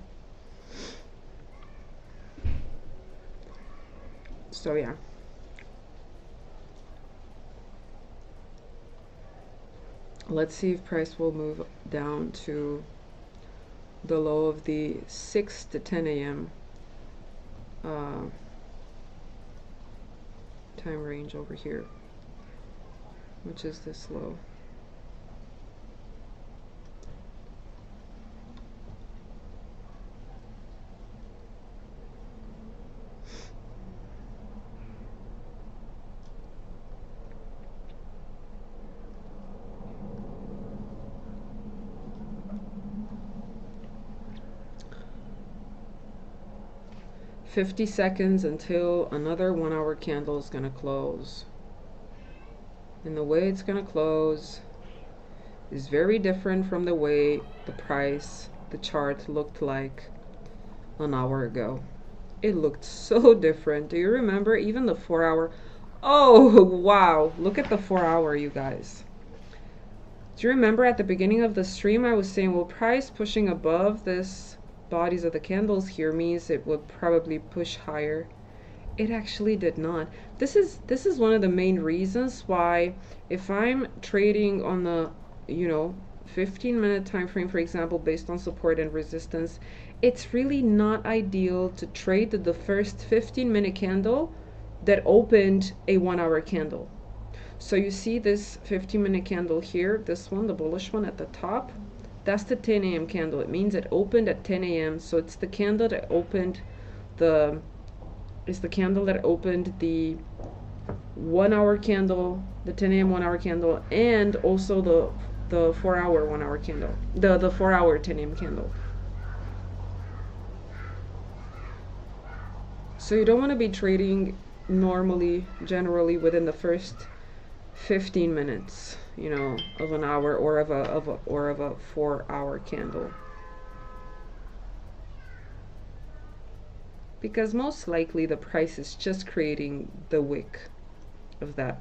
So yeah, Let's see if price will move down to the low of the 6 to 10 a.m. Time range over here, which is this low. $50 seconds until another 1 hour candle is going to close. And the way it's going to close is very different from the way the price, the chart looked like an hour ago. It looked so different. Do you remember even the 4 hour? Oh, wow. Look at the 4 hour, you guys. Do you remember at the beginning of the stream I was saying, well, price pushing above this bodies of the candles here means it would probably push higher. It actually did not. This is one of the main reasons why, if I'm trading on the 15-minute time frame, for example, based on support and resistance, it's really not ideal to trade the first 15-minute candle that opened a 1 hour candle. So you see this 15-minute candle here, this one, the bullish one at the top. That's the 10 a.m. candle. It means it opened at 10 a.m. So it's the candle that opened the 1 hour candle, the 10 a.m. 1 hour candle, and also the 4 hour 1 hour candle, the 4 hour 10 a.m. candle. So you don't want to be trading generally within the first 15 minutes, of an hour or of a 4 hour candle, because most likely the price is just creating the wick of that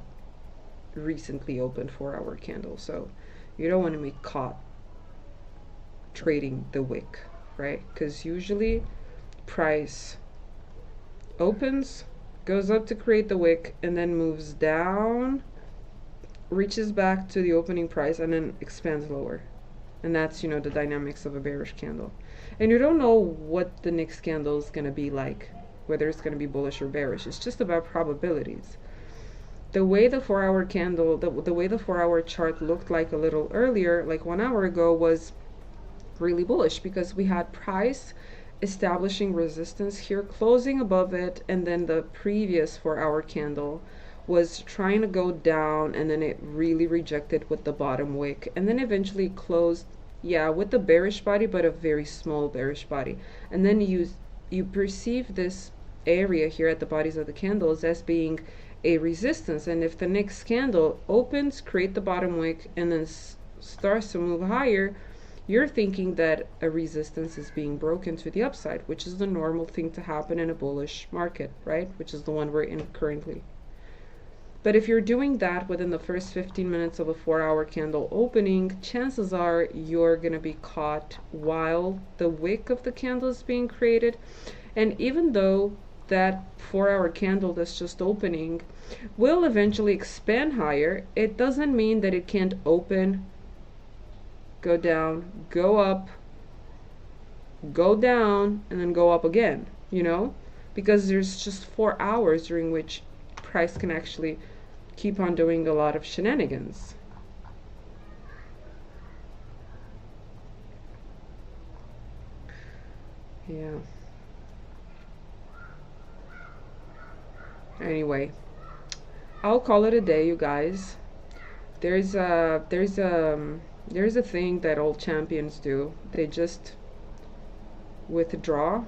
recently opened 4 hour candle. So you don't want to be caught trading the wick, right? Because usually price opens, goes up to create the wick, and then moves down, reaches back to the opening price, and then expands lower. And that's, the dynamics of a bearish candle. And you don't know what the next candle is going to be like, whether it's going to be bullish or bearish. It's just about probabilities. The way the 4 hour candle, the way the 4 hour chart looked like a little earlier, like 1 hour ago, was really bullish, because we had price establishing resistance here, closing above it, and then the previous 4 hour candle was trying to go down, and then it really rejected with the bottom wick, and then eventually closed, with the bearish body, but a very small bearish body. And then you perceive this area here at the bodies of the candles as being a resistance, and if the next candle opens, create the bottom wick, and then starts to move higher, you're thinking that a resistance is being broken to the upside, which is the normal thing to happen in a bullish market, right? Which is the one we're in currently. But if you're doing that within the first 15 minutes of a 4 hour candle opening, chances are you're going to be caught while the wick of the candle is being created. And even though that 4 hour candle that's just opening will eventually expand higher, it doesn't mean that it can't open, go down, go up, go down, and then go up again, because there's just 4 hours during which price can actually keep on doing a lot of shenanigans. Yeah. Anyway, I'll call it a day, you guys. There's a thing that old champions do. They just withdraw.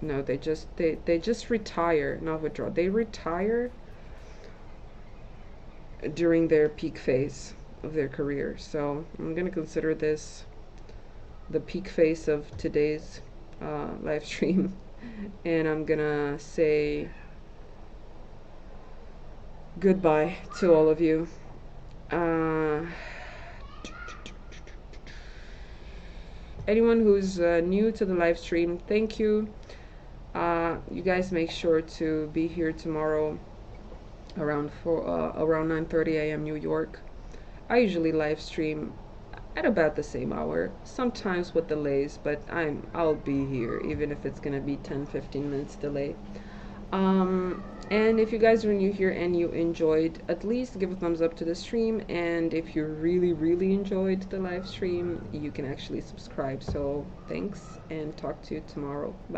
No, they just retire, not withdraw. They retire during their peak phase of their career. So I'm gonna consider this the peak phase of today's live stream, and I'm gonna say goodbye to all of you. Anyone who's new to the live stream, thank you. You guys make sure to be here tomorrow around 9:30 a.m. New York. I usually live stream at about the same hour, sometimes with delays, but I'll be here even if it's gonna be 10-15 minutes delay. And if you guys are new here and you enjoyed, at least give a thumbs up to the stream, and if you really enjoyed the live stream, you can actually subscribe. So thanks, and talk to you tomorrow. Bye.